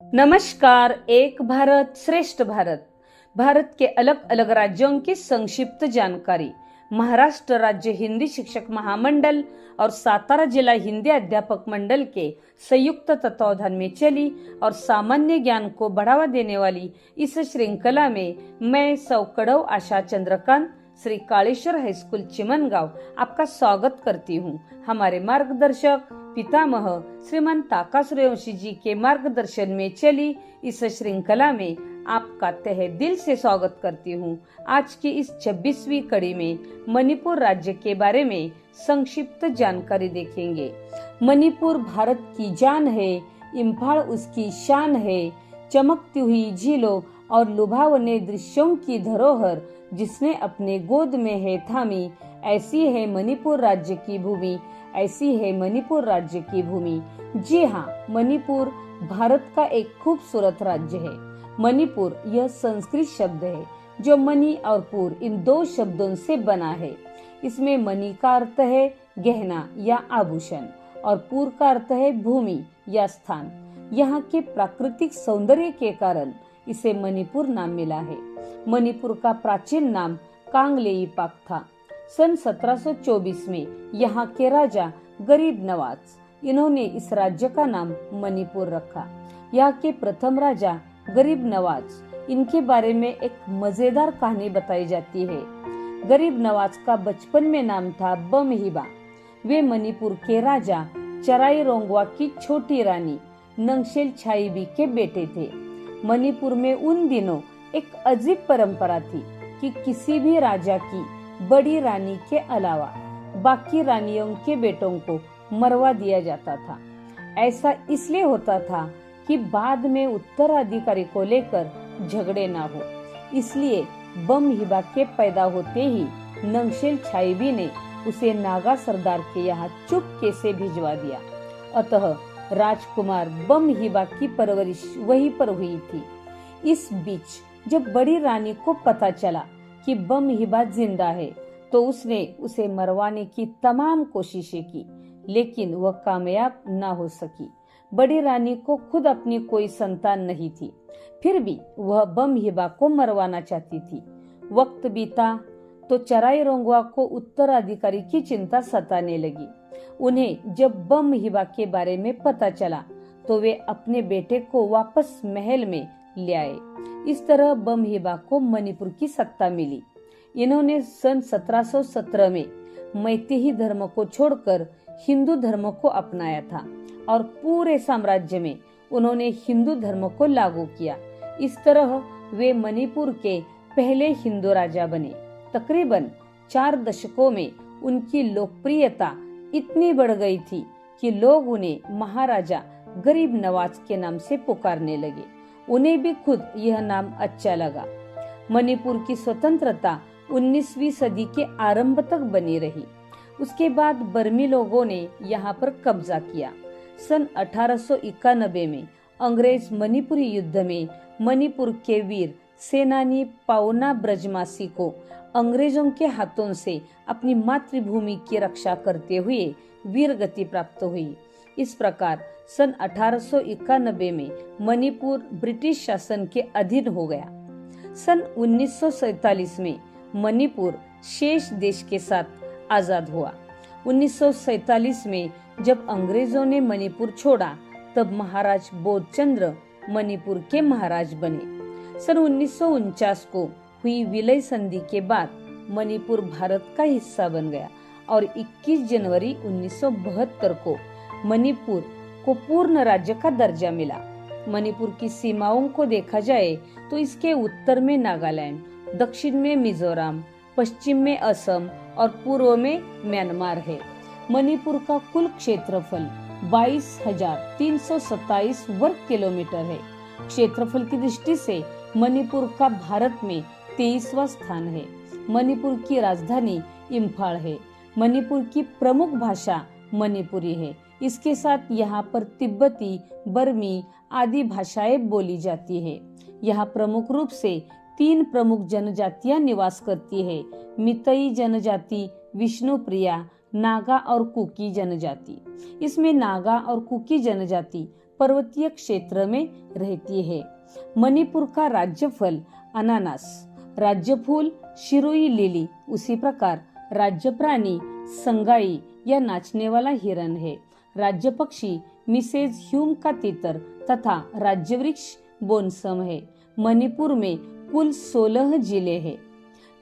नमस्कार। एक भारत श्रेष्ठ भारत। भारत के अलग अलग राज्यों की संक्षिप्त जानकारी। महाराष्ट्र राज्य हिंदी शिक्षक महामंडल और सातारा जिला हिंदी अध्यापक मंडल के संयुक्त तत्वावधान में चली और सामान्य ज्ञान को बढ़ावा देने वाली इस श्रृंखला में मैं सौकड़व आशा चंद्रकांत श्री कालेश्वर हाईस्कूल चिमनगांव आपका स्वागत करती हूँ। हमारे मार्गदर्शक पितामह श्रीमान ताकासुरवंशी जी के मार्गदर्शन में चली इस श्रृंखला में आपका तहे दिल से स्वागत करती हूँ। आज की इस 26वीं कड़ी में मणिपुर राज्य के बारे में संक्षिप्त जानकारी देखेंगे। मणिपुर भारत की जान है, इम्फाल उसकी शान है, चमकती हुई झीलों और लुभावने दृश्यों की धरोहर जिसने अपने गोद में है थामी, ऐसी है मणिपुर राज्य की भूमि, ऐसी है मणिपुर राज्य की भूमि। जी हाँ, मणिपुर भारत का एक खूबसूरत राज्य है। मणिपुर यह संस्कृत शब्द है जो मणि और पुर इन दो शब्दों से बना है। इसमें मणि का अर्थ है गहना या आभूषण और पुर का अर्थ है भूमि या स्थान। यहाँ के प्राकृतिक सौंदर्य के कारण इसे मणिपुर नाम मिला है। मणिपुर का प्राचीन नाम कांगलेइपाक था। सन 1724 में यहाँ के राजा गरीब नवाज इन्होंने इस राज्य का नाम मणिपुर रखा। यहाँ के प्रथम राजा गरीब नवाज, इनके बारे में एक मजेदार कहानी बताई जाती है। गरीब नवाज का बचपन में नाम था बमहिबा। वे मणिपुर के राजा चराई रोंगवा की छोटी रानी नंगशेल छाईबी के बेटे थे। मणिपुर में उन दिनों एक अजीब परंपरा थी कि किसी भी राजा की बड़ी रानी के अलावा बाकी रानियों के बेटों को मरवा दिया जाता था। ऐसा इसलिए होता था कि बाद में उत्तराधिकारी को लेकर झगड़े ना हो। इसलिए बमहिबा के पैदा होते ही नंगशेल छाईबी ने उसे नागा सरदार के यहाँ चुपके से भिजवा दिया। अतः राजकुमार बमहिबा की परवरिश वहीं पर हुई थी। इस बीच जब बड़ी रानी को पता चला कि बमहिबा जिंदा है तो उसने उसे मरवाने की तमाम कोशिशें की, लेकिन वह कामयाब ना हो सकी। बड़ी रानी को खुद अपनी कोई संतान नहीं थी, फिर भी वह बमहिबा को मरवाना चाहती थी। वक्त बीता तो चराई रोंगवा को उत्तराधिकारी की चिंता सताने लगी। उन्हें जब बमहिबा के बारे में पता चला तो वे अपने बेटे को वापस महल में ले आए। इस तरह बमहिबा को मणिपुर की सत्ता मिली। इन्होंने सन 1717 में मैतेई धर्म को छोड़कर हिंदू धर्म को अपनाया था और पूरे साम्राज्य में उन्होंने हिंदू धर्म को लागू किया। इस तरह वे मणिपुर के पहले हिंदू राजा बने। तकरीबन 4 दशकों में उनकी लोकप्रियता इतनी बढ़ गई थी कि लोग उन्हें महाराजा गरीब नवाज के नाम से पुकारने लगे। उन्हें भी खुद यह नाम अच्छा लगा। मणिपुर की स्वतंत्रता 19वीं सदी के आरंभ तक बनी रही। उसके बाद बर्मी लोगों ने यहाँ पर कब्जा किया। सन 1891 में अंग्रेज मणिपुरी युद्ध में मणिपुर के वीर सेनानी पाउना ब्रजमासी को अंग्रेजों के हाथों से अपनी मातृभूमि की रक्षा करते हुए वीरगति प्राप्त हुई। इस प्रकार सन 1891 में मणिपुर ब्रिटिश शासन के अधीन हो गया। सन 1947 में मणिपुर शेष देश के साथ आजाद हुआ। 1947 में जब अंग्रेजों ने मणिपुर छोड़ा तब महाराज बोधचंद्र मणिपुर के महाराज बने। सन 1949 को हुई विलय संधि के बाद मणिपुर भारत का हिस्सा बन गया और 21 जनवरी 1972 को मणिपुर को पूर्ण राज्य का दर्जा मिला। मणिपुर की सीमाओं को देखा जाए तो इसके उत्तर में नागालैंड, दक्षिण में मिजोरम, पश्चिम में असम और पूर्व में म्यांमार है। मणिपुर का कुल क्षेत्रफल 22,327 वर्ग किलोमीटर है। क्षेत्रफल की दृष्टि से मणिपुर का भारत में 23वां स्थान है। मणिपुर की राजधानी इम्फाल है। मणिपुर की प्रमुख भाषा मणिपुरी है। इसके साथ यहाँ पर तिब्बती, बर्मी आदि भाषाएं बोली जाती है। यहाँ प्रमुख रूप से 3 प्रमुख जनजातियां निवास करती है। मितई जनजाति, विष्णुप्रिया, नागा और कुकी जनजाति। इसमें नागा और कुकी जनजाति पर्वतीय क्षेत्र में रहती है। मणिपुर का राज्य फल अनानास, राज्य फूल शिरोई लिली, उसी प्रकार राज्य प्राणी संगाई या नाचने वाला हिरन है। राज्य पक्षी मिसेज ह्यूम का तितर तथा राज्य वृक्ष बोनसम है। मणिपुर में कुल 16 जिले हैं।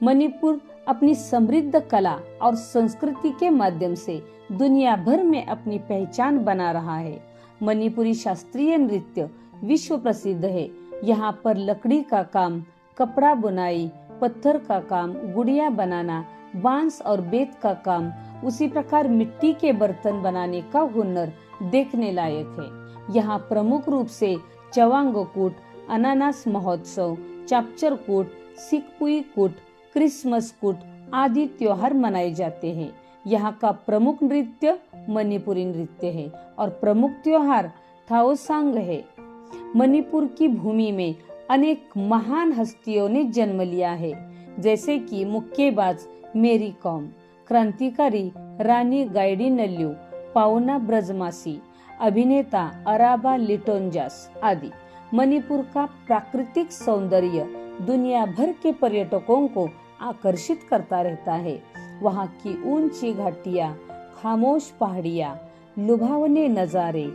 मणिपुर अपनी समृद्ध कला और संस्कृति के माध्यम से दुनिया भर में अपनी पहचान बना रहा है। मणिपुरी शास्त्रीय नृत्य विश्व प्रसिद्ध है। यहाँ पर लकड़ी का काम, कपड़ा बुनाई, पत्थर का काम, गुड़िया बनाना, बांस और बेत का काम, उसी प्रकार मिट्टी के बर्तन बनाने का हुनर देखने लायक है। यहाँ प्रमुख रूप से चवांगो कूट, अनानास महोत्सव, चापचर कूट, सिकपुई कूट, क्रिसमस कूट आदि त्योहार मनाए जाते हैं। यहाँ का प्रमुख नृत्य मणिपुरी नृत्य है और प्रमुख त्योहार थाओसांग है। मणिपुर की भूमि में अनेक महान हस्तियों ने जन्म लिया है, जैसे कि मुक्केबाज मेरी कॉम, क्रांतिकारी रानी गाइडिनल्यू, पाउना ब्रजमासी, अभिनेता अराबा लिटोंजास आदि। मणिपुर का प्राकृतिक सौंदर्य दुनिया भर के पर्यटकों को आकर्षित करता रहता है। वहाँ की ऊंची घाटियाँ, खामोश पहाड़ियाँ, लुभावने नजारे,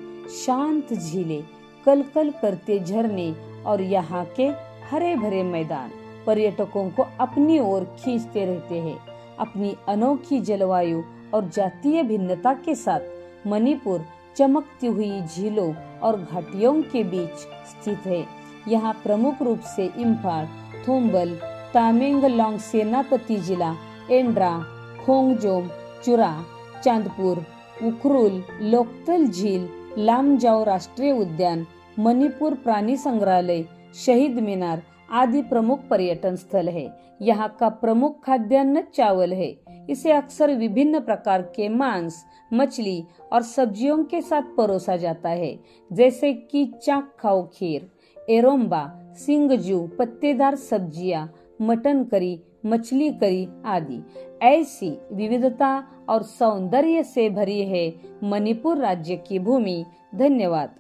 शांत झीलें, कलकल करते झरने और यहाँ के हरे भरे मैदान पर्यटकों को अपनी ओर खींचते रहते हैं। अपनी अनोखी जलवायु और जातीय भिन्नता के साथ मणिपुर चमकती हुई झीलों और घाटियों के बीच स्थित है। यहाँ प्रमुख रूप से इम्फाल, थोम्बल, तामेंगलोंग सेनापति जिला, एंड्रा, खोंगजोम, चुरा, चांदपुर, उखरुल, लोकतल झील, लामजाओ राष्ट्रीय उद्यान, मणिपुर प्राणी संग्रहालय, शहीद मीनार आदि प्रमुख पर्यटन स्थल है। यहाँ का प्रमुख खाद्यान्न चावल है। इसे अक्सर विभिन्न प्रकार के मांस, मछली और सब्जियों के साथ परोसा जाता है, जैसे कि चाक खाओ खीर, एरोम्बा, सिंगजू, पत्तेदार सब्जियां, मटन करी, मछली करी आदि। ऐसी विविधता और सौंदर्य से भरी है मणिपुर राज्य की भूमि। धन्यवाद।